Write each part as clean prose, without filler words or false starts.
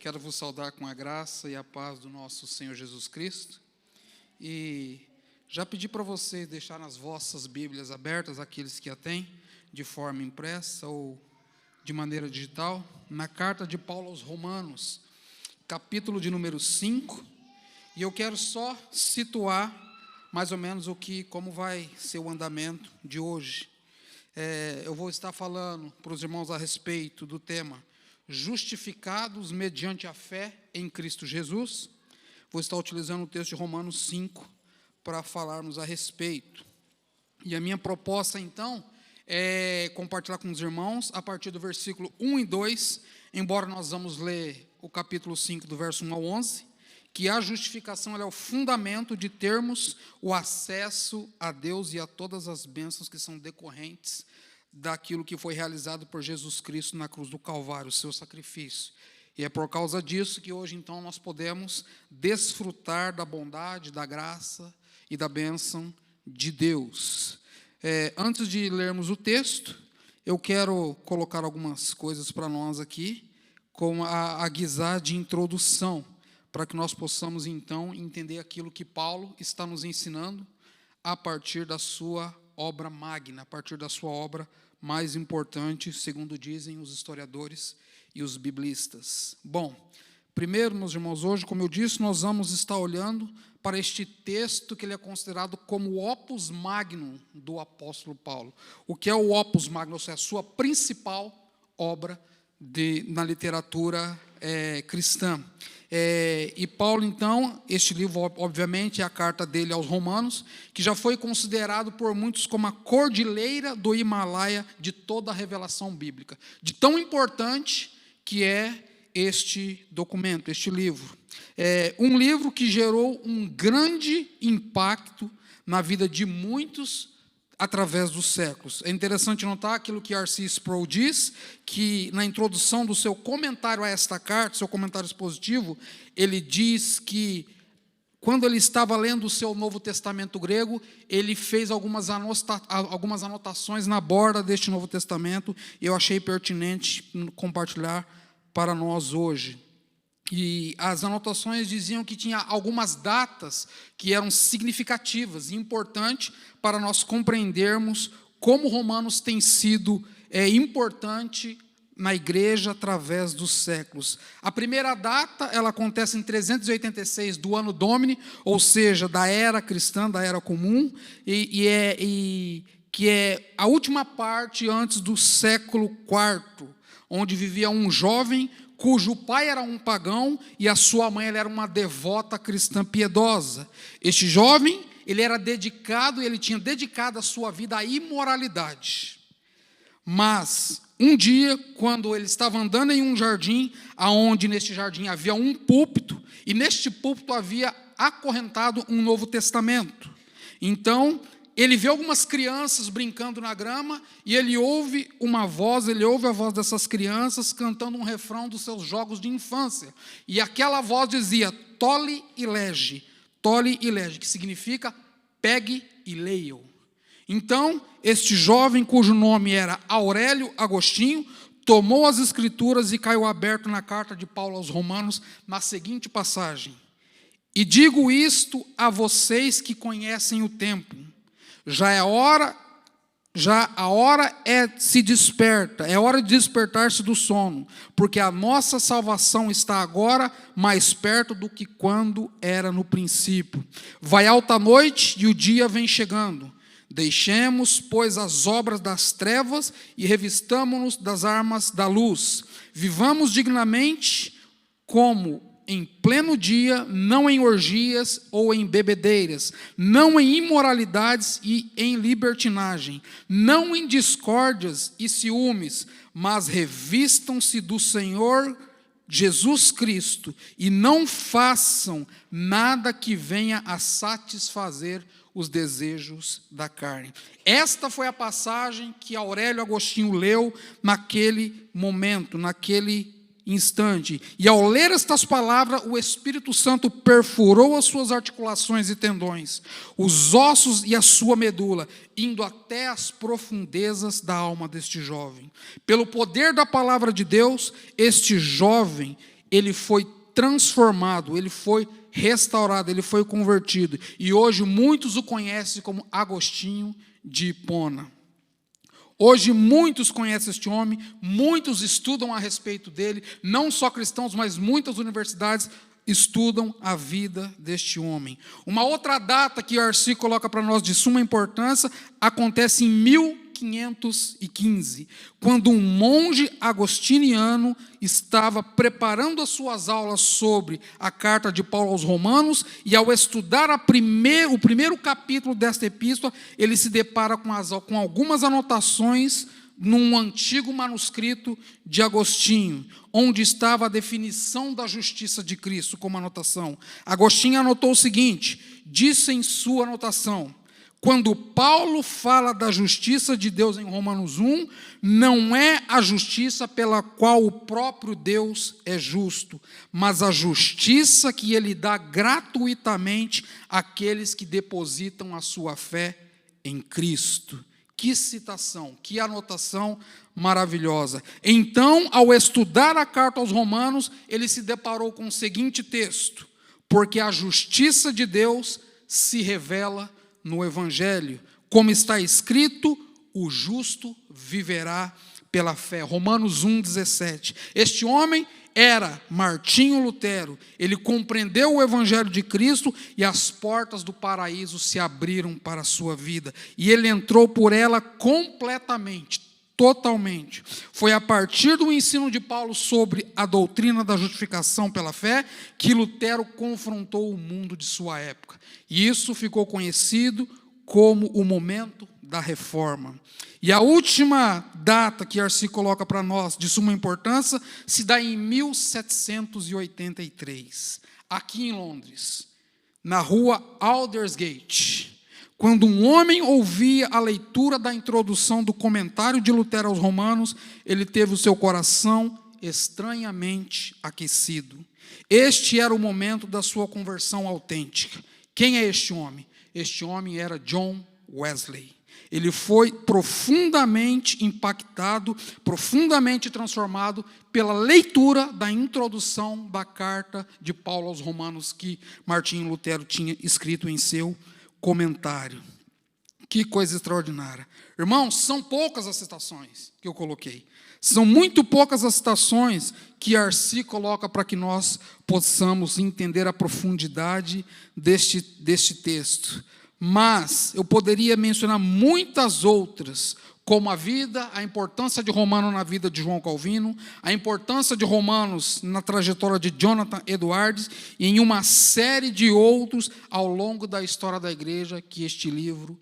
Quero vos saudar com a graça e a paz do nosso Senhor Jesus Cristo. E já pedi para vocês deixarem as vossas Bíblias abertas, aqueles que a têm, de forma impressa ou de maneira digital, na carta de Paulo aos Romanos, capítulo de número 5. E eu quero só situar mais ou menos como vai ser o andamento de hoje. Eu vou estar falando para os irmãos a respeito do tema justificados mediante a fé em Cristo Jesus. Vou estar utilizando o texto de Romanos 5 para falarmos a respeito. E a minha proposta, então, é compartilhar com os irmãos a partir do versículo 1 e 2, embora nós vamos ler o capítulo 5, do verso 1 ao 11, que a justificação é o fundamento de termos o acesso a Deus e a todas as bênçãos que são decorrentes daquilo que foi realizado por Jesus Cristo na cruz do Calvário, o seu sacrifício. E é por causa disso que hoje, então, nós podemos desfrutar da bondade, da graça e da bênção de Deus. Antes de lermos o texto, eu quero colocar algumas coisas para nós aqui, com a guisar de introdução, para que nós possamos, então, entender aquilo que Paulo está nos ensinando a partir da sua obra magna, a partir da sua obra mais importante, segundo dizem os historiadores e os biblistas. Bom, primeiro, meus irmãos, hoje, como eu disse, nós vamos estar olhando para este texto que ele é considerado como o opus magnum do apóstolo Paulo. O que é o opus magnum? Ou seja, a sua principal obra na literatura cristã. E Paulo, então, este livro, obviamente, é a carta dele aos Romanos, que já foi considerado por muitos como a cordilheira do Himalaia de toda a revelação bíblica, de tão importante que é este documento, este livro. Um livro que gerou um grande impacto na vida de muitos através dos séculos. É interessante notar aquilo que R.C. Sproul diz, que na introdução do seu comentário a esta carta, seu comentário expositivo, ele diz que, quando ele estava lendo o seu Novo Testamento grego, ele fez algumas anotações na borda deste Novo Testamento, e eu achei pertinente compartilhar para nós hoje. E as anotações diziam que tinha algumas datas que eram significativas e importantes para nós compreendermos como Romanos tem sido importante na igreja através dos séculos. A primeira data, ela acontece em 386 do Anno Domini, ou seja, da era cristã, da era comum, que é a última parte antes do século IV, onde vivia um jovem cujo pai era um pagão e a sua mãe era uma devota cristã piedosa. Este jovem, ele era dedicado, ele tinha dedicado a sua vida à imoralidade. Mas, um dia, quando ele estava andando em um jardim, aonde neste jardim havia um púlpito, e neste púlpito havia acorrentado um Novo Testamento. Então, ele vê algumas crianças brincando na grama e ele ouve a voz dessas crianças cantando um refrão dos seus jogos de infância. E aquela voz dizia, tole e lege, que significa pegue e leia. Então, este jovem, cujo nome era Aurélio Agostinho, tomou as Escrituras e caiu aberto na carta de Paulo aos Romanos, na seguinte passagem: e digo isto a vocês que conhecem o tempo, já a hora se desperta, é hora de despertar-se do sono, porque a nossa salvação está agora mais perto do que quando era no princípio. Vai alta a noite e o dia vem chegando. Deixemos, pois, as obras das trevas e revistamo-nos das armas da luz. Vivamos dignamente como em pleno dia, não em orgias ou em bebedeiras, não em imoralidades e em libertinagem, não em discórdias e ciúmes, mas revistam-se do Senhor Jesus Cristo e não façam nada que venha a satisfazer os desejos da carne. Esta foi a passagem que Aurélio Agostinho leu naquele momento, naquele instante. E ao ler estas palavras, o Espírito Santo perfurou as suas articulações e tendões, os ossos e a sua medula, indo até as profundezas da alma deste jovem. Pelo poder da palavra de Deus, este jovem, ele foi transformado, ele foi restaurado, ele foi convertido. E hoje muitos o conhecem como Agostinho de Hipona. Hoje muitos conhecem este homem, muitos estudam a respeito dele, não só cristãos, mas muitas universidades estudam a vida deste homem. Uma outra data que o Arci coloca para nós de suma importância acontece em 1515, quando um monge agostiniano estava preparando as suas aulas sobre a carta de Paulo aos Romanos, e ao estudar o primeiro capítulo desta epístola, ele se depara com algumas anotações num antigo manuscrito de Agostinho, onde estava a definição da justiça de Cristo como anotação. Agostinho anotou o seguinte, disse em sua anotação: quando Paulo fala da justiça de Deus em Romanos 1, não é a justiça pela qual o próprio Deus é justo, mas a justiça que ele dá gratuitamente àqueles que depositam a sua fé em Cristo. Que citação, que anotação maravilhosa. Então, ao estudar a carta aos Romanos, ele se deparou com o seguinte texto: porque a justiça de Deus se revela no Evangelho, como está escrito, o justo viverá pela fé. Romanos 1,17. Este homem era Martinho Lutero. Ele compreendeu o Evangelho de Cristo e as portas do paraíso se abriram para a sua vida. E ele entrou por ela completamente, totalmente. Foi a partir do ensino de Paulo sobre a doutrina da justificação pela fé que Lutero confrontou o mundo de sua época. E isso ficou conhecido como o momento da reforma. E a última data que Arci coloca para nós, de suma importância, se dá em 1783, aqui em Londres, na rua Aldersgate, quando um homem ouvia a leitura da introdução do comentário de Lutero aos Romanos, ele teve o seu coração estranhamente aquecido. Este era o momento da sua conversão autêntica. Quem é este homem? Este homem era John Wesley. Ele foi profundamente impactado, profundamente transformado pela leitura da introdução da carta de Paulo aos Romanos que Martinho Lutero tinha escrito em seu comentário. Que coisa extraordinária. Irmãos, são poucas as citações que eu coloquei. São muito poucas as citações que Arci coloca para que nós possamos entender a profundidade deste texto. Mas eu poderia mencionar muitas outras, como a importância de Romano na vida de João Calvino, a importância de Romanos na trajetória de Jonathan Edwards, e em uma série de outros ao longo da história da igreja que este livro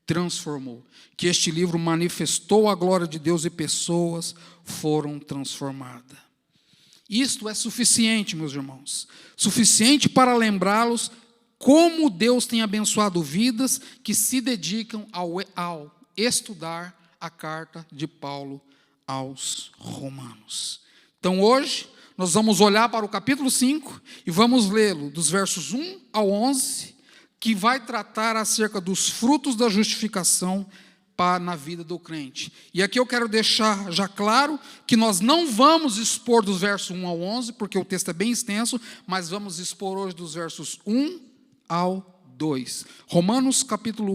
transformou, que este livro manifestou a glória de Deus e pessoas foram transformadas. Isto é suficiente, meus irmãos, suficiente para lembrá-los como Deus tem abençoado vidas que se dedicam ao estudar a carta de Paulo aos Romanos. Então hoje nós vamos olhar para o capítulo 5 e vamos lê-lo dos versos 1 ao 11, que vai tratar acerca dos frutos da justificação na vida do crente. E aqui eu quero deixar já claro que nós não vamos expor dos versos 1 ao 11, porque o texto é bem extenso, mas vamos expor hoje dos versos 1 ao 2. Romanos capítulo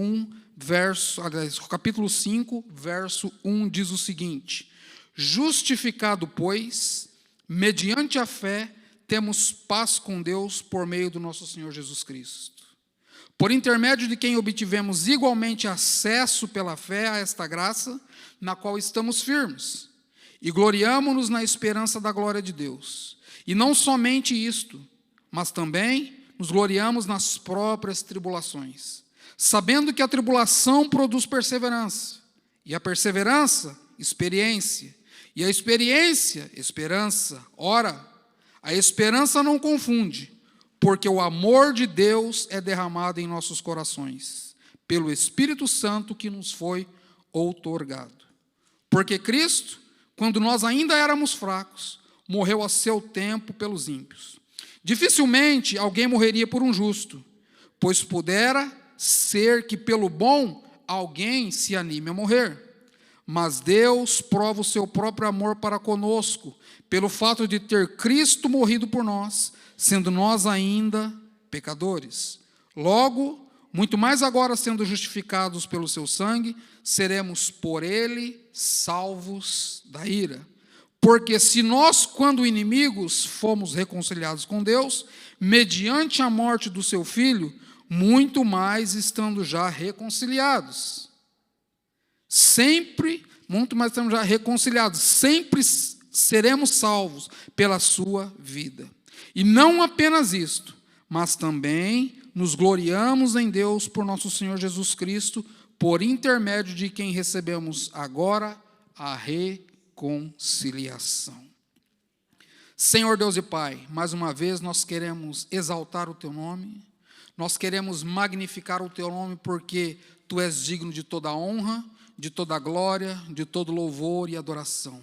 5, verso 1 diz o seguinte: justificado, pois, mediante a fé, temos paz com Deus por meio do nosso Senhor Jesus Cristo, por intermédio de quem obtivemos igualmente acesso pela fé a esta graça, na qual estamos firmes, e gloriamo-nos na esperança da glória de Deus. E não somente isto, mas também nos gloriamos nas próprias tribulações, sabendo que a tribulação produz perseverança, e a perseverança, experiência, e a experiência, esperança. Ora, a esperança não confunde, porque o amor de Deus é derramado em nossos corações, pelo Espírito Santo que nos foi outorgado. Porque Cristo, quando nós ainda éramos fracos, morreu a seu tempo pelos ímpios. Dificilmente alguém morreria por um justo, pois pudera ser que pelo bom alguém se anime a morrer. mas Deus prova o seu próprio amor para conosco, pelo fato de ter Cristo morrido por nós, sendo nós ainda pecadores. Logo, muito mais agora sendo justificados pelo seu sangue, seremos por ele salvos da ira. Porque se nós, quando inimigos, fomos reconciliados com Deus, mediante a morte do seu Filho, muito mais estando já reconciliados. Muito mais estamos já reconciliados, sempre seremos salvos pela sua vida. E não apenas isto, mas também nos gloriamos em Deus por nosso Senhor Jesus Cristo, por intermédio de quem recebemos agora a reconciliação. Senhor Deus e Pai, mais uma vez nós queremos exaltar o Teu nome, nós queremos magnificar o Teu nome porque Tu és digno de toda honra, de toda glória, de todo louvor e adoração.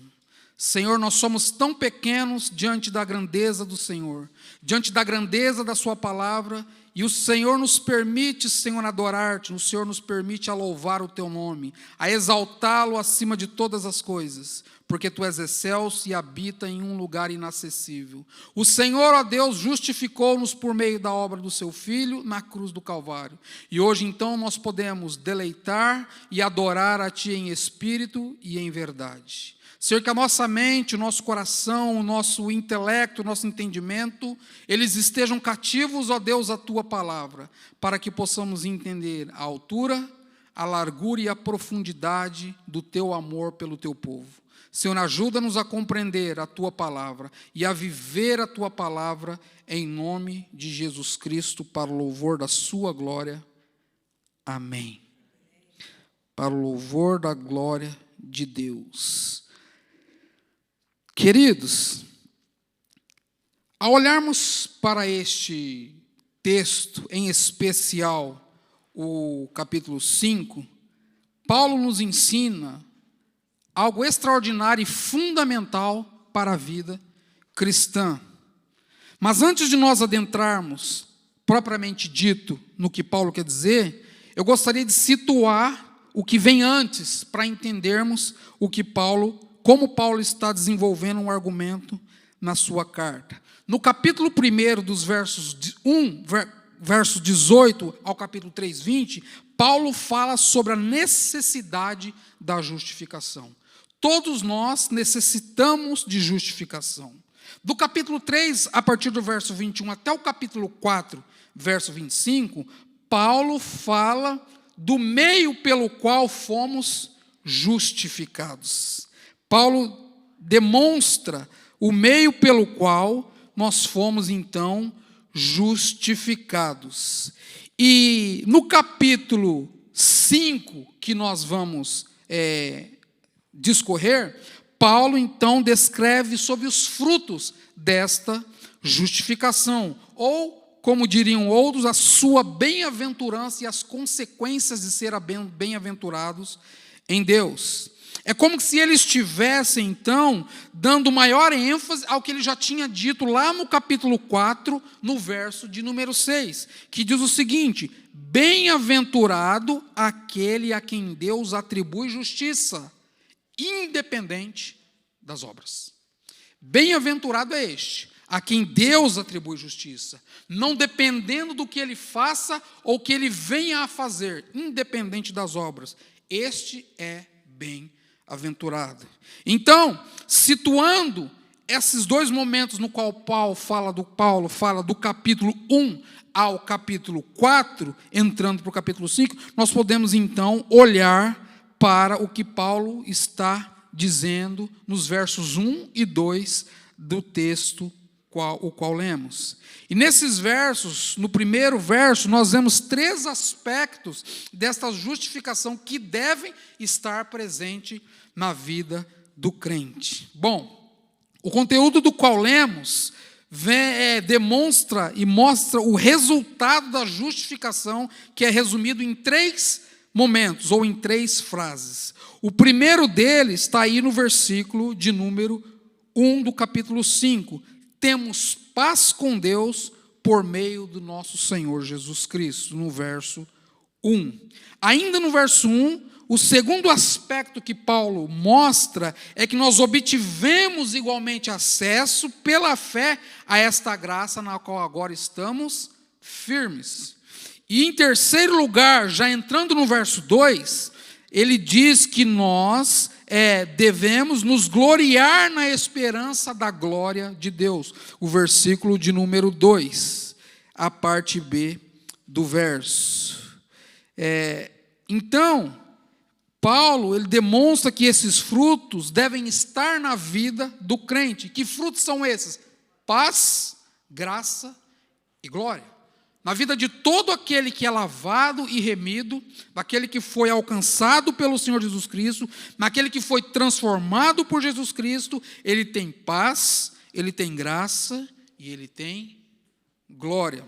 Senhor, nós somos tão pequenos diante da grandeza do Senhor, diante da grandeza da Sua palavra, e o Senhor nos permite, Senhor, adorar-te, o Senhor nos permite a louvar o Teu nome, a exaltá-lo acima de todas as coisas, porque Tu és excelso e habita em um lugar inacessível. O Senhor, ó Deus, justificou-nos por meio da obra do Seu Filho na cruz do Calvário. E hoje, então, nós podemos deleitar e adorar a Ti em espírito e em verdade. Senhor, que a nossa mente, o nosso coração, o nosso intelecto, o nosso entendimento, eles estejam cativos, ó Deus, à Tua palavra, para que possamos entender a altura, a largura e a profundidade do Teu amor pelo Teu povo. Senhor, ajuda-nos a compreender a Tua palavra e a viver a Tua palavra em nome de Jesus Cristo, para o louvor da Sua glória. Amém. Para o louvor da glória de Deus. Queridos, ao olharmos para este texto, em especial o capítulo 5, Paulo nos ensina algo extraordinário e fundamental para a vida cristã. Mas antes de nós adentrarmos, propriamente dito, no que Paulo quer dizer, eu gostaria de situar o que vem antes, para entendermos como Paulo está desenvolvendo um argumento na sua carta. No capítulo 1, dos versos 18 ao capítulo 3, 20, Paulo fala sobre a necessidade da justificação. Todos nós necessitamos de justificação. Do capítulo 3, a partir do verso 21 até o capítulo 4, verso 25, Paulo fala do meio pelo qual fomos justificados. Paulo demonstra o meio pelo qual nós fomos, então, justificados. E no capítulo 5, que nós vamos discorrer, Paulo, então, descreve sobre os frutos desta justificação, ou, como diriam outros, a sua bem-aventurança e as consequências de ser bem-aventurados em Deus. É como se ele estivesse, então, dando maior ênfase ao que ele já tinha dito lá no capítulo 4, no verso de número 6, que diz o seguinte: bem-aventurado aquele a quem Deus atribui justiça, independente das obras. Bem-aventurado é este, a quem Deus atribui justiça, não dependendo do que ele faça ou que ele venha a fazer, independente das obras. Este é bem-aventurado. Então, situando esses dois momentos no qual Paulo fala do capítulo 1 ao capítulo 4, entrando para o capítulo 5, nós podemos então olhar para o que Paulo está dizendo nos versos 1 e 2 do texto o qual lemos. E nesses versos, no primeiro verso, nós vemos 3 aspectos desta justificação que devem estar presentes na vida do crente. Bom, o conteúdo do qual lemos demonstra e mostra o resultado da justificação, que é resumido em 3 momentos, ou em 3 frases. O primeiro deles está aí no versículo de número 1 do capítulo 5. Temos paz com Deus por meio do nosso Senhor Jesus Cristo, no verso 1. Ainda no verso 1, o segundo aspecto que Paulo mostra é que nós obtivemos igualmente acesso pela fé a esta graça na qual agora estamos firmes. E em terceiro lugar, já entrando no verso 2, ele diz que nós devemos nos gloriar na esperança da glória de Deus. O versículo de número 2, a parte B do verso. Então, Paulo, ele demonstra que esses frutos devem estar na vida do crente. Que frutos são esses? Paz, graça e glória. Na vida de todo aquele que é lavado e remido, daquele que foi alcançado pelo Senhor Jesus Cristo, naquele que foi transformado por Jesus Cristo, ele tem paz, ele tem graça e ele tem glória.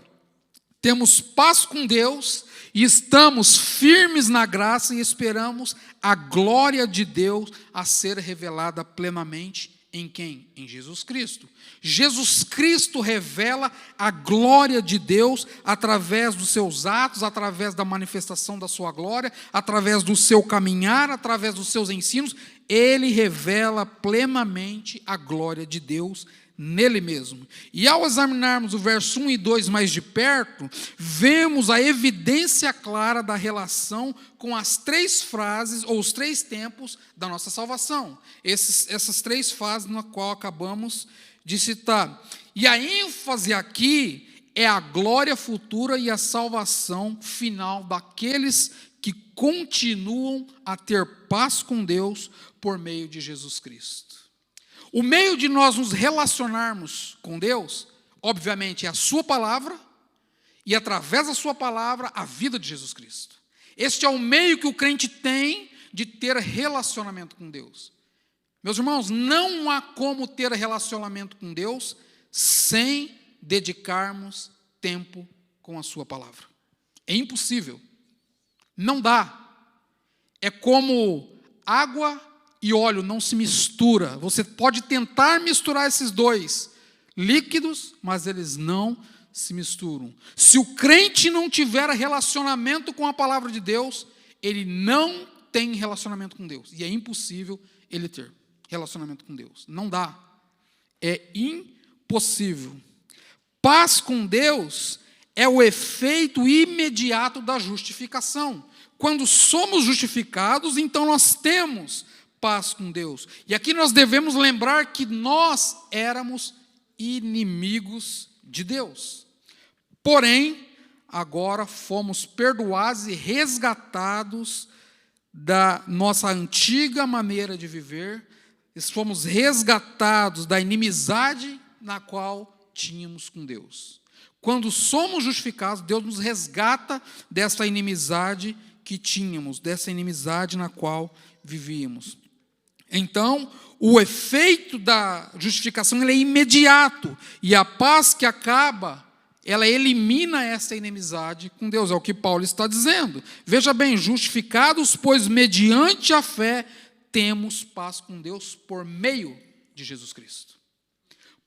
Temos paz com Deus e estamos firmes na graça e esperamos a glória de Deus a ser revelada plenamente em quem? Em Jesus Cristo. Jesus Cristo revela a glória de Deus através dos seus atos, através da manifestação da sua glória, através do seu caminhar, através dos seus ensinos. Ele revela plenamente a glória de Deus nele mesmo. E ao examinarmos o verso 1 e 2 mais de perto, vemos a evidência clara da relação com as três frases, ou os três tempos da nossa salvação. Essas três fases na qual acabamos de citar. E a ênfase aqui é a glória futura e a salvação final daqueles que continuam a ter paz com Deus por meio de Jesus Cristo. O meio de nós nos relacionarmos com Deus, obviamente, é a sua palavra, e através da sua palavra, a vida de Jesus Cristo. Este é o meio que o crente tem de ter relacionamento com Deus. Meus irmãos, não há como ter relacionamento com Deus sem dedicarmos tempo com a sua palavra. É impossível. Não dá. É como água e óleo não se mistura. Você pode tentar misturar esses dois líquidos, mas eles não se misturam. Se o crente não tiver relacionamento com a palavra de Deus, ele não tem relacionamento com Deus. E é impossível ele ter relacionamento com Deus. Não dá. É impossível. Paz com Deus é o efeito imediato da justificação. Quando somos justificados, então nós temos paz com Deus. E aqui nós devemos lembrar que nós éramos inimigos de Deus. Porém, agora fomos perdoados e resgatados da nossa antiga maneira de viver. Fomos resgatados da inimizade na qual tínhamos com Deus. Quando somos justificados, Deus nos resgata dessa inimizade que tínhamos, dessa inimizade na qual vivíamos. Então, o efeito da justificação ele é imediato, e a paz que acaba, ela elimina essa inimizade com Deus, é o que Paulo está dizendo. Veja bem, justificados, pois mediante a fé temos paz com Deus por meio de Jesus Cristo.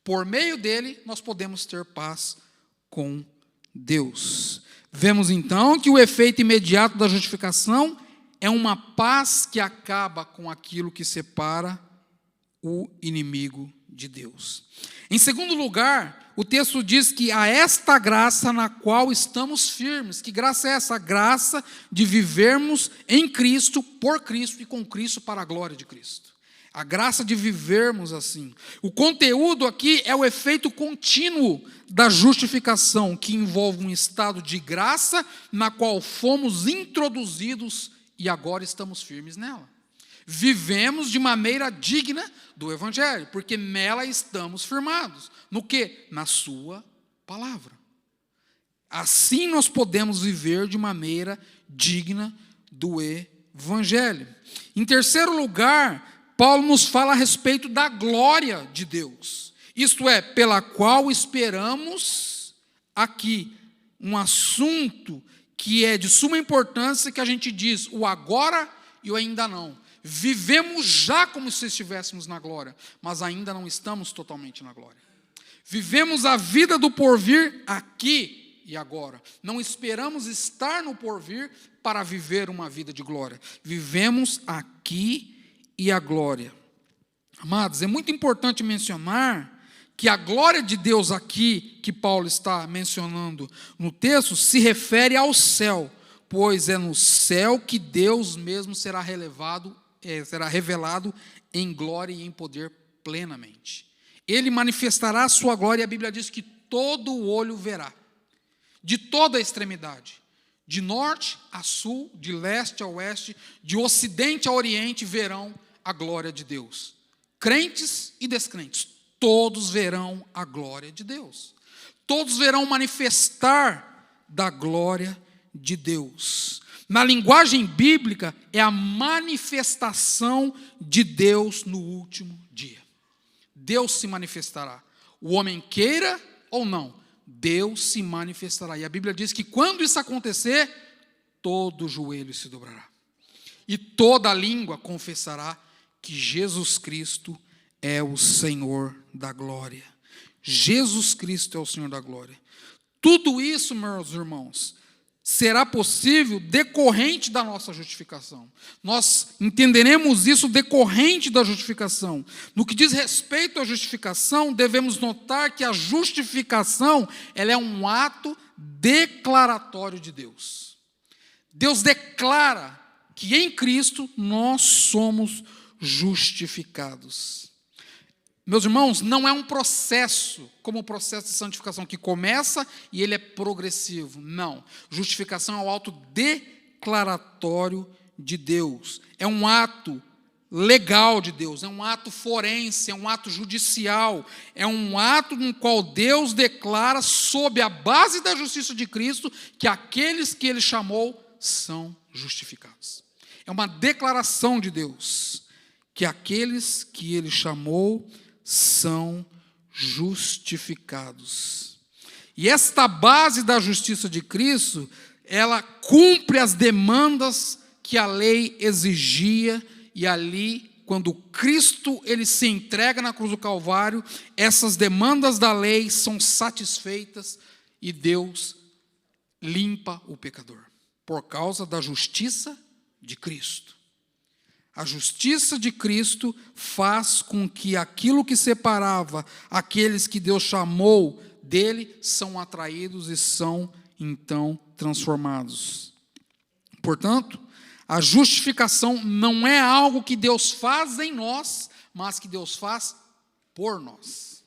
Por meio dele, nós podemos ter paz com Deus. Vemos então que o efeito imediato da justificação é uma paz que acaba com aquilo que separa o inimigo de Deus. Em segundo lugar, o texto diz que a esta graça na qual estamos firmes. Que graça é essa? A graça de vivermos em Cristo, por Cristo e com Cristo para a glória de Cristo. A graça de vivermos assim. O conteúdo aqui é o efeito contínuo da justificação, que envolve um estado de graça na qual fomos introduzidos e agora estamos firmes nela. Vivemos de maneira digna do Evangelho, porque nela estamos firmados. No quê? Na sua palavra. Assim nós podemos viver de maneira digna do Evangelho. Em terceiro lugar, Paulo nos fala a respeito da glória de Deus. Isto é, pela qual esperamos aqui um assunto que é de suma importância, que a gente diz o agora e o ainda não. Vivemos já como se estivéssemos na glória, mas ainda não estamos totalmente na glória. Vivemos a vida do porvir aqui, e agora. Não esperamos estar no porvir para viver uma vida de glória. Vivemos aqui e a glória. Amados, é muito importante mencionar que a glória de Deus aqui, que Paulo está mencionando no texto, se refere ao céu, pois é no céu que Deus mesmo será revelado em glória e em poder plenamente. Ele manifestará a sua glória, e a Bíblia diz que todo o olho verá, de toda a extremidade, de norte a sul, de leste a oeste, de ocidente a oriente, verão a glória de Deus. Crentes e descrentes, todos verão a glória de Deus. Todos verão manifestar da glória de Deus. Na linguagem bíblica, é a manifestação de Deus no último dia. Deus se manifestará. O homem queira ou não, Deus se manifestará. E a Bíblia diz que quando isso acontecer, todo joelho se dobrará. E toda língua confessará que Jesus Cristo é o Senhor da glória. Jesus Cristo é o Senhor da glória. Tudo isso, meus irmãos, será possível decorrente da nossa justificação. Nós entenderemos isso decorrente da justificação. No que diz respeito à justificação, devemos notar que a justificação, ela é um ato declaratório de Deus. Deus declara que em Cristo nós somos justificados. Meus irmãos, não é um processo, como o processo de santificação, que começa e ele é progressivo. Não. Justificação é um ato declaratório de Deus. É um ato legal de Deus, é um ato forense, é um ato judicial, é um ato no qual Deus declara, sob a base da justiça de Cristo, que aqueles que Ele chamou são justificados. É uma declaração de Deus, que aqueles que Ele chamou são justificados. E esta base da justiça de Cristo, ela cumpre as demandas que a lei exigia, e ali, quando Cristo ele se entrega na cruz do Calvário, essas demandas da lei são satisfeitas e Deus limpa o pecador, por causa da justiça de Cristo. A justiça de Cristo faz com que aquilo que separava aqueles que Deus chamou dele são atraídos e são, então, transformados. Portanto, a justificação não é algo que Deus faz em nós, mas que Deus faz por nós.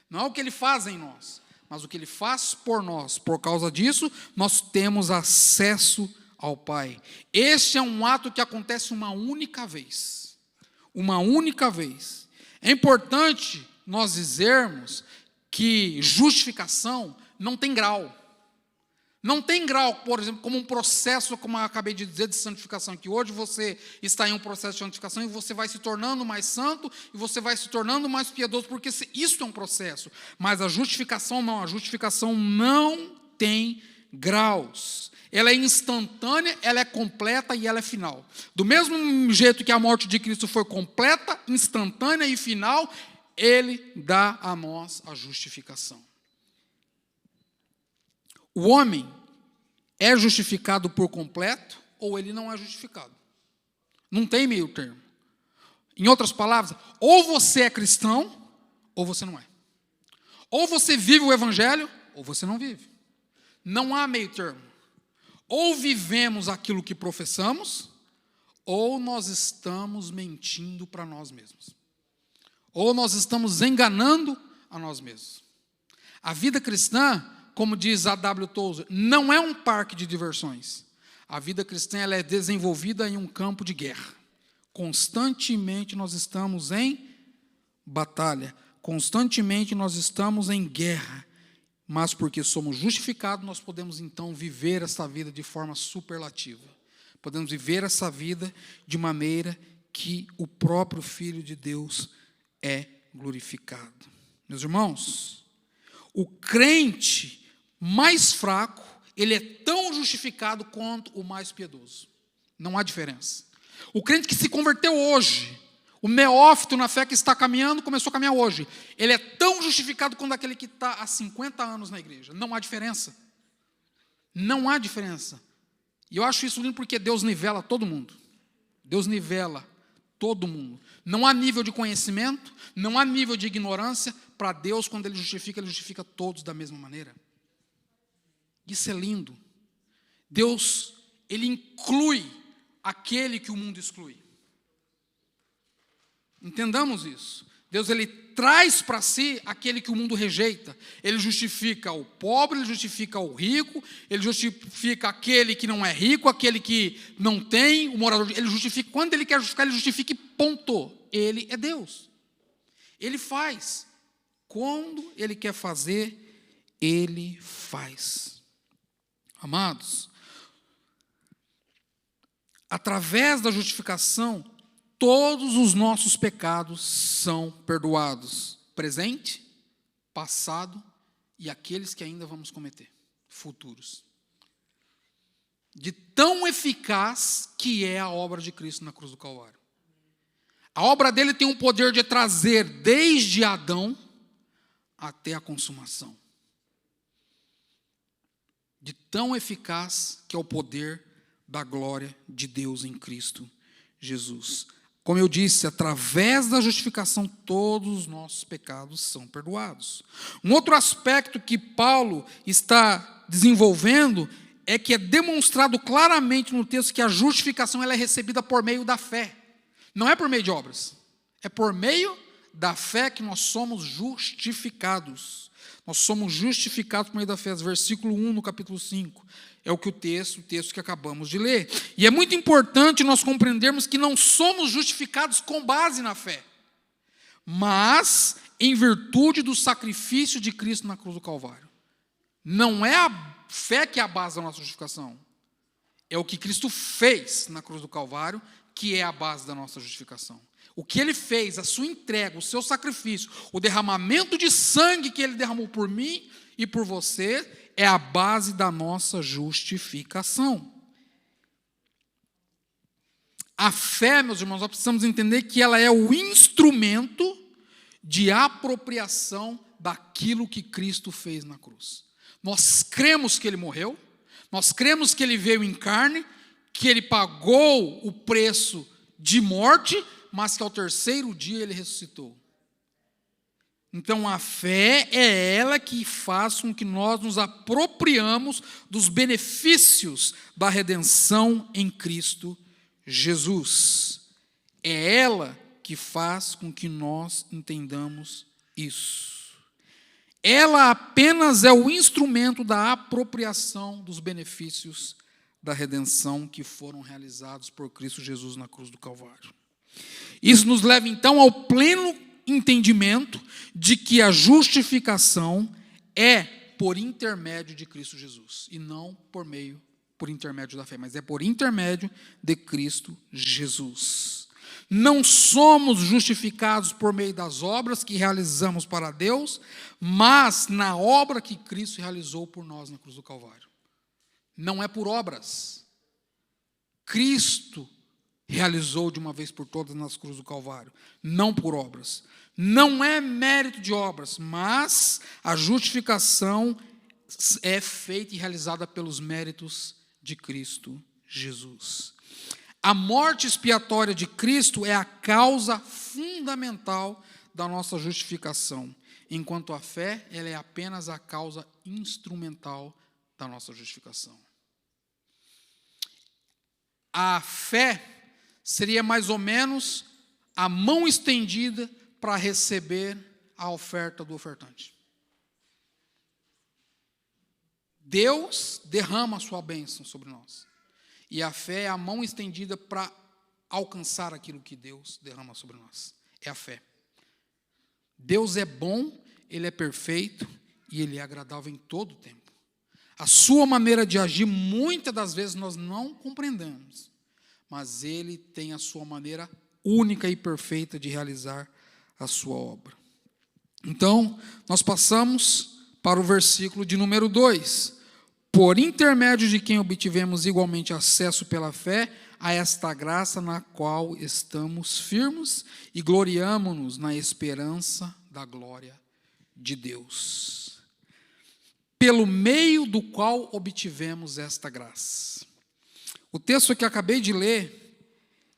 Não é o que Ele faz em nós, mas o que Ele faz por nós. Por causa disso, nós temos acesso ao Pai. Este é um ato que acontece uma única vez. Uma única vez. É importante nós dizermos que justificação não tem grau. Não tem grau, por exemplo, como um processo, como eu acabei de dizer, de santificação, que hoje você está em um processo de santificação e você vai se tornando mais santo e você vai se tornando mais piedoso, porque isso é um processo. Mas a justificação não tem graus. Ela é instantânea, ela é completa e ela é final. Do mesmo jeito que a morte de Cristo foi completa, instantânea e final, Ele dá a nós a justificação. O homem é justificado por completo ou ele não é justificado. Não tem meio termo. Em outras palavras, ou você é cristão ou você não é. Ou você vive o evangelho ou você não vive. Não há meio termo. Ou vivemos aquilo que professamos, ou nós estamos mentindo para nós mesmos. Ou nós estamos enganando a nós mesmos. A vida cristã, como diz A.W. Tozer, não é um parque de diversões. A vida cristã ela é desenvolvida em um campo de guerra. Constantemente nós estamos em batalha. Constantemente nós estamos em guerra. Mas porque somos justificados, nós podemos então viver essa vida de forma superlativa. Podemos viver essa vida de maneira que o próprio Filho de Deus é glorificado. Meus irmãos, o crente mais fraco, ele é tão justificado quanto o mais piedoso. Não há diferença. O crente que se converteu hoje, o neófito na fé que está caminhando, começou a caminhar hoje, ele é tão justificado quanto aquele que está há 50 anos na igreja. Não há diferença. Não há diferença. E eu acho isso lindo porque Deus nivela todo mundo. Deus nivela todo mundo. Não há nível de conhecimento, não há nível de ignorância. Para Deus, quando Ele justifica todos da mesma maneira. Isso é lindo. Deus, Ele inclui aquele que o mundo exclui. Entendamos isso. Deus, Ele traz para si aquele que o mundo rejeita. Ele justifica o pobre, Ele justifica o rico, Ele justifica aquele que não é rico, aquele que não tem, o morador. Ele justifica, quando Ele quer justificar, Ele justifica e ponto. Ele é Deus. Ele faz. Quando Ele quer fazer, Ele faz. Amados, através da justificação, todos os nossos pecados são perdoados. Presente, passado e aqueles que ainda vamos cometer, futuros. De tão eficaz que é a obra de Cristo na cruz do Calvário. A obra dele tem o poder de trazer desde Adão até a consumação. De tão eficaz que é o poder da glória de Deus em Cristo Jesus. Como eu disse, através da justificação, todos os nossos pecados são perdoados. Um outro aspecto que Paulo está desenvolvendo é que é demonstrado claramente no texto que a justificação ela é recebida por meio da fé. Não é por meio de obras. É por meio da fé que nós somos justificados. Nós somos justificados por meio da fé. Versículo 1 no capítulo 5. É o texto que acabamos de ler. E é muito importante nós compreendermos que não somos justificados com base na fé, mas em virtude do sacrifício de Cristo na cruz do Calvário. Não é a fé que é a base da nossa justificação. É o que Cristo fez na cruz do Calvário que é a base da nossa justificação. O que Ele fez, a sua entrega, o seu sacrifício, o derramamento de sangue que Ele derramou por mim e por você, é a base da nossa justificação. A fé, meus irmãos, nós precisamos entender que ela é o instrumento de apropriação daquilo que Cristo fez na cruz. Nós cremos que Ele morreu, nós cremos que Ele veio em carne, que Ele pagou o preço de morte, mas que ao terceiro dia Ele ressuscitou. Então, a fé é ela que faz com que nós nos apropriamos dos benefícios da redenção em Cristo Jesus. É ela que faz com que nós entendamos isso. Ela apenas é o instrumento da apropriação dos benefícios da redenção que foram realizados por Cristo Jesus na cruz do Calvário. Isso nos leva, então, ao pleno entendimento de que a justificação é por intermédio de Cristo Jesus e não por intermédio da fé, mas é por intermédio de Cristo Jesus. Não somos justificados por meio das obras que realizamos para Deus, mas na obra que Cristo realizou por nós na cruz do Calvário. Não é por obras. Cristo realizou de uma vez por todas na cruz do Calvário, não por obras. Não é mérito de obras, mas a justificação é feita e realizada pelos méritos de Cristo Jesus. A morte expiatória de Cristo é a causa fundamental da nossa justificação, enquanto a fé ela é apenas a causa instrumental da nossa justificação. A fé seria mais ou menos a mão estendida para receber a oferta do ofertante. Deus derrama a sua bênção sobre nós. E a fé é a mão estendida para alcançar aquilo que Deus derrama sobre nós. É a fé. Deus é bom, Ele é perfeito e Ele é agradável em todo o tempo. A sua maneira de agir, muitas das vezes nós não compreendemos, mas Ele tem a sua maneira única e perfeita de realizar a sua obra. Então, nós passamos para o versículo de número 2. Por intermédio de quem obtivemos igualmente acesso pela fé a esta graça na qual estamos firmes e gloriamo-nos na esperança da glória de Deus. pelo meio do qual obtivemos esta graça. O texto que acabei de ler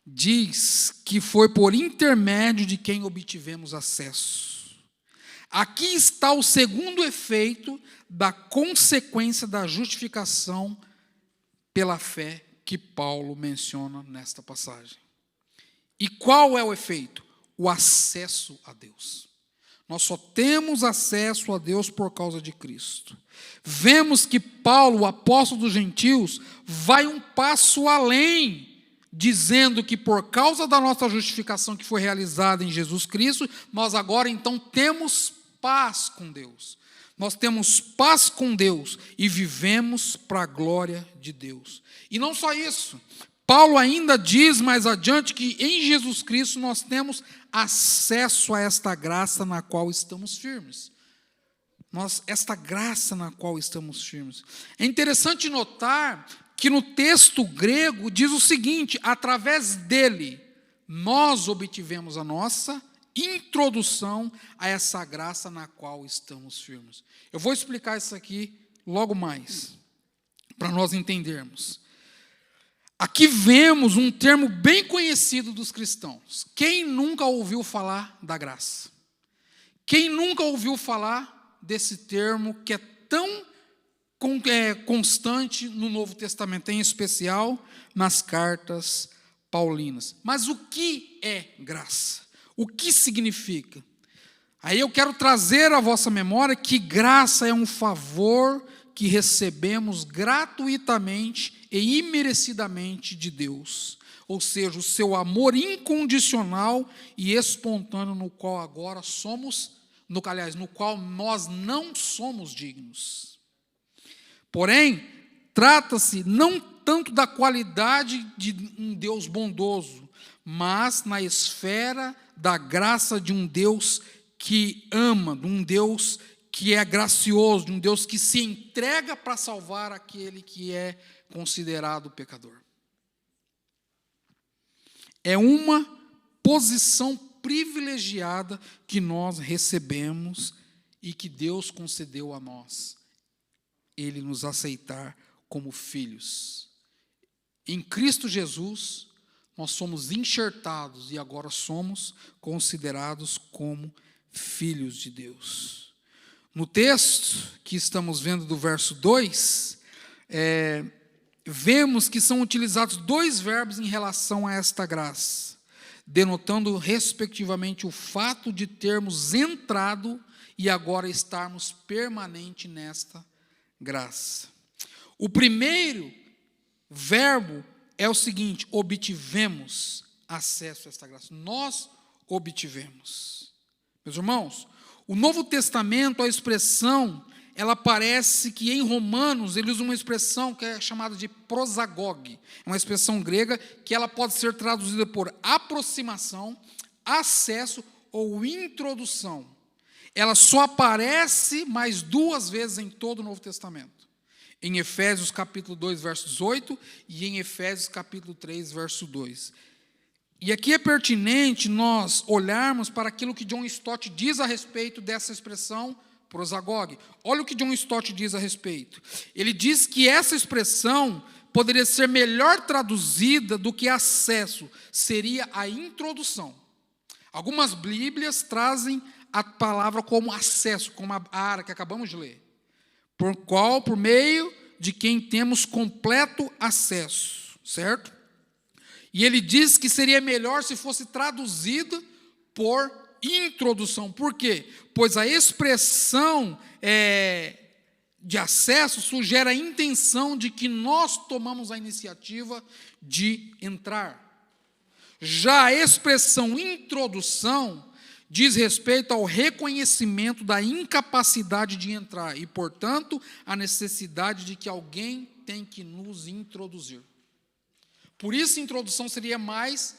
diz que foi por intermédio de quem obtivemos acesso. Aqui está o segundo efeito da consequência da justificação pela fé que Paulo menciona nesta passagem. E qual é o efeito? O acesso a Deus. Nós só temos acesso a Deus por causa de Cristo. Vemos que Paulo, o apóstolo dos gentios, vai um passo além, dizendo que por causa da nossa justificação que foi realizada em Jesus Cristo, nós agora então temos paz com Deus. Nós temos paz com Deus e vivemos para a glória de Deus. E não só isso, Paulo ainda diz mais adiante que em Jesus Cristo nós temos acesso a esta graça na qual estamos firmes. Esta graça na qual estamos firmes. É interessante notar que no texto grego diz o seguinte: através dele nós obtivemos a nossa introdução a essa graça na qual estamos firmes. Eu vou explicar isso aqui logo mais, para nós entendermos. Aqui vemos um termo bem conhecido dos cristãos. Quem nunca ouviu falar da graça? Quem nunca ouviu falar desse termo que é tão constante no Novo Testamento, em especial nas cartas paulinas? Mas o que é graça? O que significa? Aí eu quero trazer à vossa memória que graça é um favor que recebemos gratuitamente e imerecidamente de Deus. Ou seja, o seu amor incondicional e espontâneo no qual agora somos, no qual nós não somos dignos. Porém, trata-se não tanto da qualidade de um Deus bondoso, mas na esfera da graça de um Deus que ama, de um Deus que é gracioso, de um Deus que se entrega para salvar aquele que é considerado pecador. É uma posição privilegiada que nós recebemos e que Deus concedeu a nós. Ele nos aceitar como filhos. Em Cristo Jesus, nós somos enxertados e agora somos considerados como filhos de Deus. No texto que estamos vendo do verso 2, vemos que são utilizados dois verbos em relação a esta graça, denotando respectivamente o fato de termos entrado e agora estarmos permanente nesta graça. O primeiro verbo é o seguinte: obtivemos acesso a esta graça. Nós obtivemos. Meus irmãos, o Novo Testamento, a expressão, ela parece que em Romanos ele usa uma expressão que é chamada de prosagoge. É uma expressão grega que ela pode ser traduzida por aproximação, acesso ou introdução. Ela só aparece mais duas vezes em todo o Novo Testamento. Em Efésios capítulo 2, verso 18 e em Efésios capítulo 3, verso 2. E aqui é pertinente nós olharmos para aquilo que John Stott diz a respeito dessa expressão prosagoge. Olha o que John Stott diz a respeito. Ele diz que essa expressão poderia ser melhor traduzida do que acesso, seria a introdução. Algumas Bíblias trazem a palavra como acesso, como a área que acabamos de ler. Por meio de quem temos completo acesso, certo? E ele diz que seria melhor se fosse traduzido por introdução. Por quê? Pois a expressão de acesso sugere a intenção de que nós tomamos a iniciativa de entrar. Já a expressão introdução diz respeito ao reconhecimento da incapacidade de entrar e, portanto, a necessidade de que alguém tem que nos introduzir. Por isso, a introdução seria mais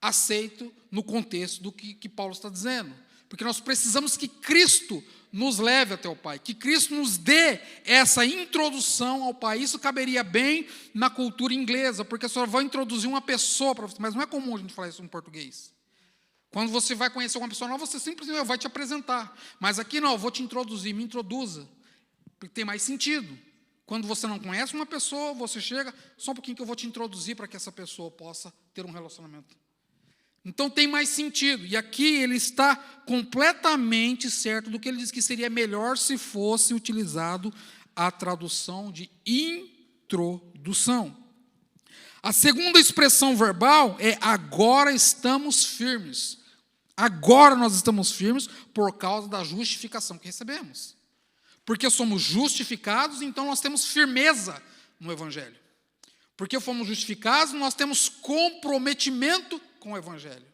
aceito no contexto do que Paulo está dizendo. Porque nós precisamos que Cristo nos leve até o Pai, que Cristo nos dê essa introdução ao Pai. Isso caberia bem na cultura inglesa, porque só vai introduzir uma pessoa para você, mas não é comum a gente falar isso em português. Quando você vai conhecer uma pessoa nova, você simplesmente vai te apresentar. Mas aqui não, eu vou te introduzir, me introduza. Porque tem mais sentido. Quando você não conhece uma pessoa, você chega, só um pouquinho que eu vou te introduzir para que essa pessoa possa ter um relacionamento. Então tem mais sentido. E aqui ele está completamente certo do que ele diz que seria melhor se fosse utilizado a tradução de introdução. A segunda expressão verbal é agora estamos firmes. Agora nós estamos firmes por causa da justificação que recebemos. Porque somos justificados, então nós temos firmeza no Evangelho. Porque fomos justificados, nós temos comprometimento com o Evangelho.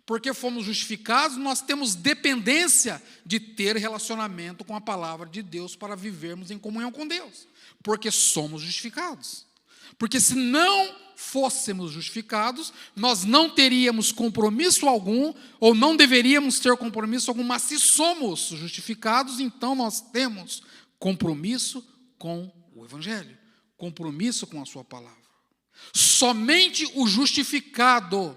Porque fomos justificados, nós temos dependência de ter relacionamento com a palavra de Deus para vivermos em comunhão com Deus. Porque somos justificados. Porque se não fôssemos justificados, nós não teríamos compromisso algum, ou não deveríamos ter compromisso algum, mas se somos justificados, então nós temos compromisso com o Evangelho, compromisso com a sua palavra. Somente o justificado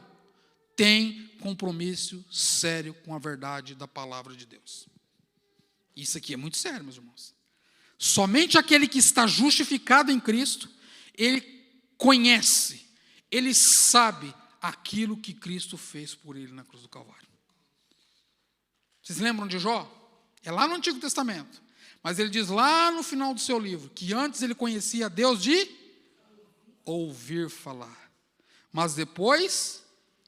tem compromisso sério com a verdade da palavra de Deus. Isso aqui é muito sério, meus irmãos. Somente aquele que está justificado em Cristo, ele conhece, ele sabe aquilo que Cristo fez por ele na cruz do Calvário. Vocês lembram de Jó? É lá no Antigo Testamento. Mas ele diz lá no final do seu livro, que antes ele conhecia Deus de ouvir falar. Mas depois,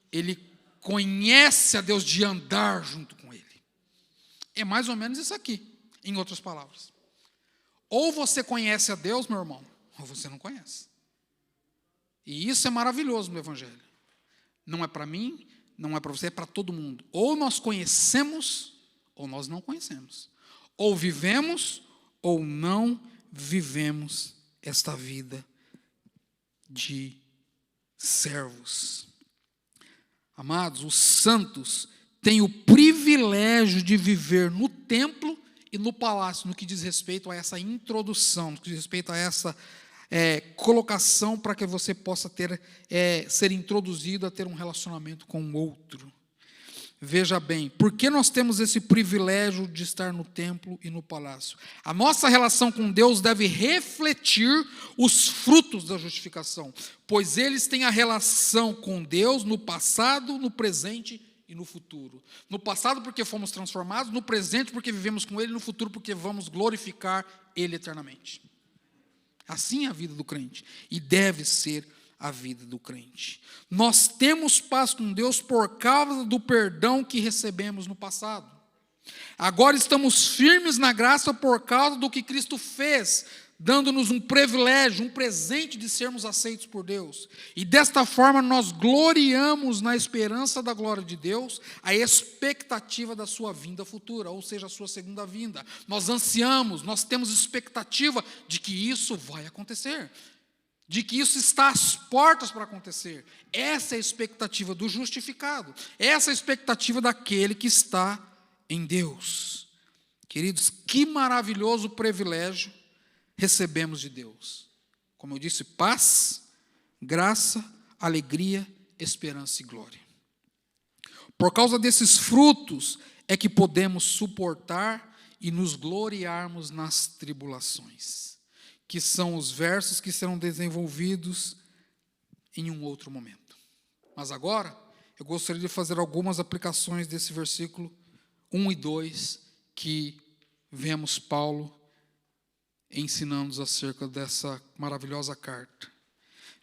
ele conhece a Deus de andar junto com ele. É mais ou menos isso aqui, em outras palavras. Ou você conhece a Deus, meu irmão, ou você não conhece. E isso é maravilhoso no Evangelho. Não é para mim, não é para você, é para todo mundo. Ou nós conhecemos, ou nós não conhecemos. Ou vivemos, ou não vivemos esta vida de servos. Amados, os santos têm o privilégio de viver no templo e no palácio, no que diz respeito a essa introdução, no que diz respeito a essa colocação para que você possa ser introduzido a ter um relacionamento com o outro. Veja bem, por que nós temos esse privilégio de estar no templo e no palácio? A nossa relação com Deus deve refletir os frutos da justificação, pois eles têm a relação com Deus no passado, no presente e no futuro. No passado porque fomos transformados, no presente porque vivemos com Ele, no futuro porque vamos glorificar Ele eternamente. Assim é a vida do crente, e deve ser a vida do crente. Nós temos paz com Deus por causa do perdão que recebemos no passado. Agora estamos firmes na graça por causa do que Cristo fez, dando-nos um privilégio, um presente de sermos aceitos por Deus. E desta forma nós gloriamos na esperança da glória de Deus, a expectativa da sua vinda futura, ou seja, a sua segunda vinda. Nós ansiamos, nós temos expectativa de que isso vai acontecer, de que isso está às portas para acontecer. Essa é a expectativa do justificado, essa é a expectativa daquele que está em Deus. Queridos, que maravilhoso privilégio recebemos de Deus. Como eu disse, paz, graça, alegria, esperança e glória. Por causa desses frutos é que podemos suportar e nos gloriarmos nas tribulações, que são os versos que serão desenvolvidos em um outro momento. Mas agora, eu gostaria de fazer algumas aplicações desse versículo 1 e 2, que vemos Paulo ensinando-nos acerca dessa maravilhosa carta.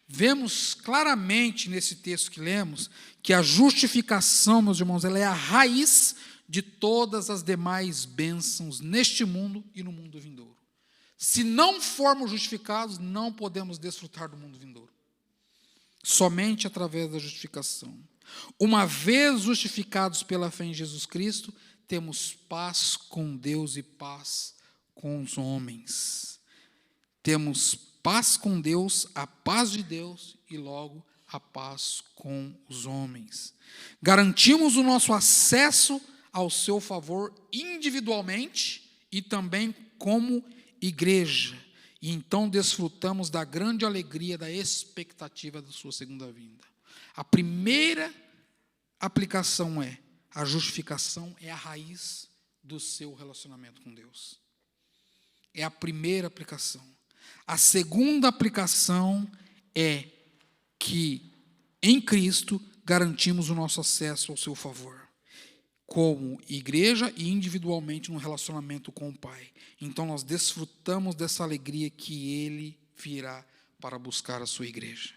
Vemos claramente nesse texto que lemos que a justificação, meus irmãos, ela é a raiz de todas as demais bênçãos neste mundo e no mundo vindouro. Se não formos justificados, não podemos desfrutar do mundo vindouro. Somente através da justificação. Uma vez justificados pela fé em Jesus Cristo, temos paz com Deus e paz com os homens. Temos paz com Deus, a paz de Deus e logo a paz com os homens. Garantimos o nosso acesso ao seu favor individualmente e também como igreja. E então desfrutamos da grande alegria, da expectativa da sua segunda vinda. A primeira aplicação é: a justificação é a raiz do seu relacionamento com Deus. É a primeira aplicação. A segunda aplicação é que em Cristo garantimos o nosso acesso ao seu favor, como igreja e individualmente no relacionamento com o Pai. Então nós desfrutamos dessa alegria que Ele virá para buscar a sua igreja.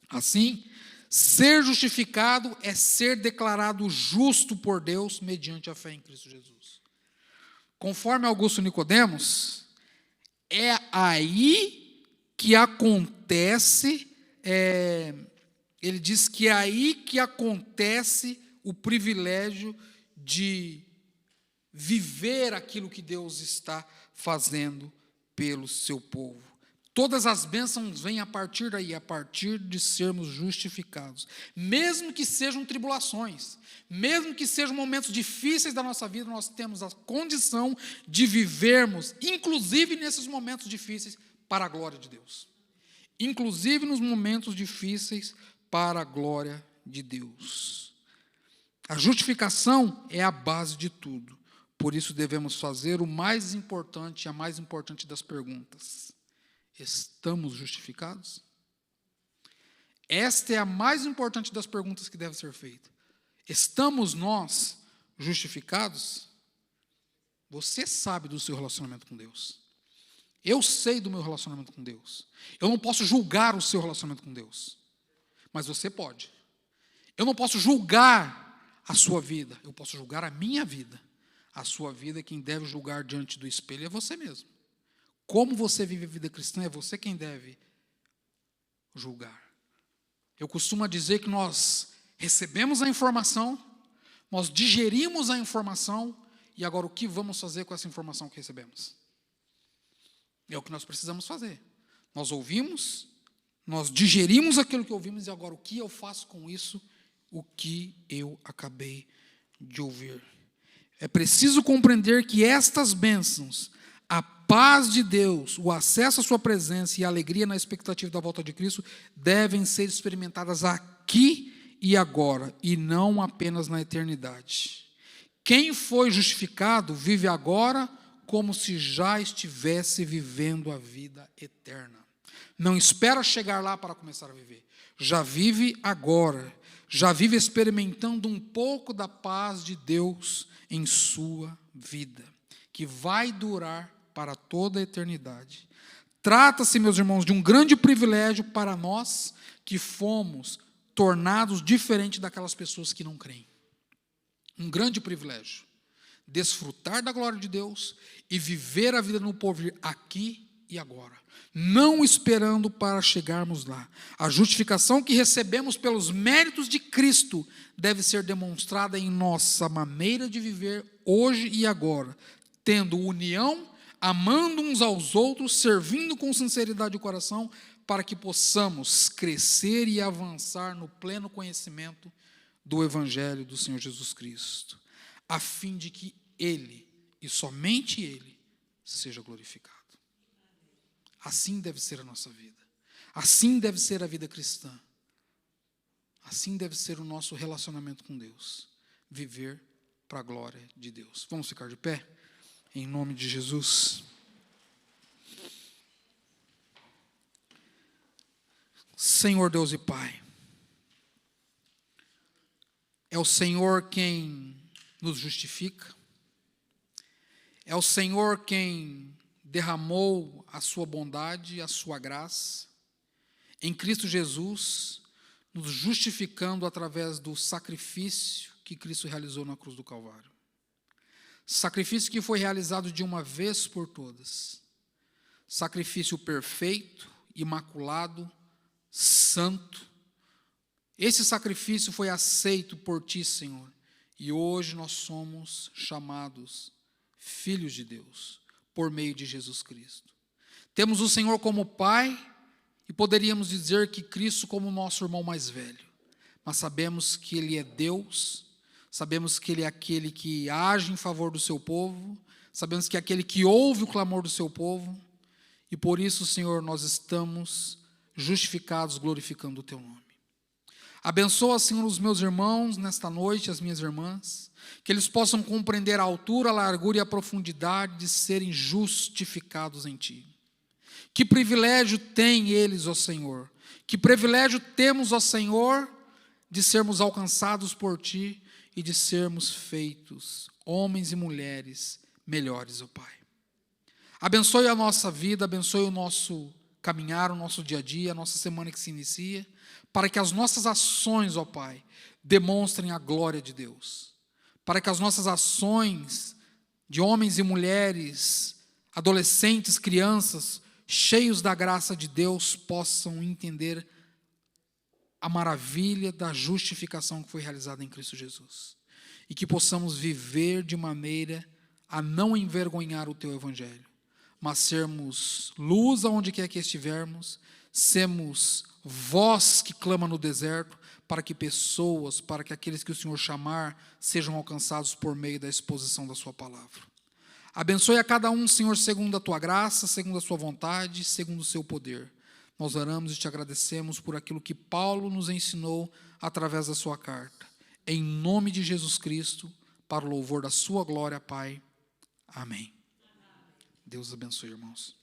Assim, ser justificado é ser declarado justo por Deus mediante a fé em Cristo Jesus. Conforme Augusto Nicodemos, é aí que acontece, ele diz que é aí que acontece o privilégio de viver aquilo que Deus está fazendo pelo seu povo. Todas as bênçãos vêm a partir daí, a partir de sermos justificados. Mesmo que sejam tribulações, mesmo que sejam momentos difíceis da nossa vida, nós temos a condição de vivermos, inclusive nesses momentos difíceis, para a glória de Deus. Inclusive nos momentos difíceis, para a glória de Deus. A justificação é a base de tudo. Por isso devemos fazer o mais importante, a mais importante das perguntas. Estamos justificados? Esta é a mais importante das perguntas que deve ser feita. Estamos nós justificados? Você sabe do seu relacionamento com Deus. Eu sei do meu relacionamento com Deus. Eu não posso julgar o seu relacionamento com Deus. Mas você pode. Eu não posso julgar a sua vida. Eu posso julgar a minha vida. A sua vida, quem deve julgar diante do espelho é você mesmo. Como você vive a vida cristã, é você quem deve julgar. Eu costumo dizer que nós recebemos a informação, nós digerimos a informação, e agora o que vamos fazer com essa informação que recebemos? É o que nós precisamos fazer. Nós ouvimos, nós digerimos aquilo que ouvimos, e agora o que eu faço com isso, o que eu acabei de ouvir. É preciso compreender que estas bênçãos, a paz de Deus, o acesso à sua presença e a alegria na expectativa da volta de Cristo devem ser experimentadas aqui e agora, e não apenas na eternidade. Quem foi justificado vive agora como se já estivesse vivendo a vida eterna. Não espera chegar lá para começar a viver. Já vive agora. Já vive experimentando um pouco da paz de Deus em sua vida, que vai durar para toda a eternidade. Trata-se, meus irmãos, de um grande privilégio para nós que fomos tornados diferentes daquelas pessoas que não creem. Um grande privilégio. Desfrutar da glória de Deus e viver a vida no porvir aqui e agora, não esperando para chegarmos lá. A justificação que recebemos pelos méritos de Cristo deve ser demonstrada em nossa maneira de viver hoje e agora, tendo união, amando uns aos outros, servindo com sinceridade de coração, para que possamos crescer e avançar no pleno conhecimento do Evangelho do Senhor Jesus Cristo, a fim de que Ele, e somente Ele, seja glorificado. Assim deve ser a nossa vida. Assim deve ser a vida cristã. Assim deve ser o nosso relacionamento com Deus. Viver para a glória de Deus. Vamos ficar de pé? Em nome de Jesus. Senhor Deus e Pai, é o Senhor quem nos justifica. É o Senhor quem derramou a sua bondade, a sua graça, em Cristo Jesus, nos justificando através do sacrifício que Cristo realizou na cruz do Calvário. Sacrifício que foi realizado de uma vez por todas. Sacrifício perfeito, imaculado, santo. Esse sacrifício foi aceito por Ti, Senhor, e hoje nós somos chamados filhos de Deus, por meio de Jesus Cristo. Temos o Senhor como Pai, e poderíamos dizer que Cristo como nosso irmão mais velho, mas sabemos que Ele é Deus, sabemos que Ele é aquele que age em favor do seu povo, sabemos que é aquele que ouve o clamor do seu povo, e por isso, Senhor, nós estamos justificados glorificando o Teu nome. Abençoa, Senhor, os meus irmãos nesta noite, as minhas irmãs, que eles possam compreender a altura, a largura e a profundidade de serem justificados em Ti. Que privilégio têm eles, ó Senhor, que privilégio temos, ó Senhor, de sermos alcançados por Ti e de sermos feitos homens e mulheres melhores, ó Pai. Abençoe a nossa vida, abençoe o nosso caminhar, o nosso dia a dia, a nossa semana que se inicia, para que as nossas ações, ó Pai, demonstrem a glória de Deus. Para que as nossas ações de homens e mulheres, adolescentes, crianças, cheios da graça de Deus, possam entender a maravilha da justificação que foi realizada em Cristo Jesus. E que possamos viver de maneira a não envergonhar o Teu Evangelho, mas sermos luz aonde quer que estivermos, sermos voz que clama no deserto, para que pessoas, para que aqueles que o Senhor chamar, sejam alcançados por meio da exposição da Sua palavra. Abençoe a cada um, Senhor, segundo a Tua graça, segundo a Sua vontade, segundo o Seu poder. Nós oramos e Te agradecemos por aquilo que Paulo nos ensinou através da sua carta. Em nome de Jesus Cristo, para o louvor da Sua glória, Pai. Amém. Deus abençoe, irmãos.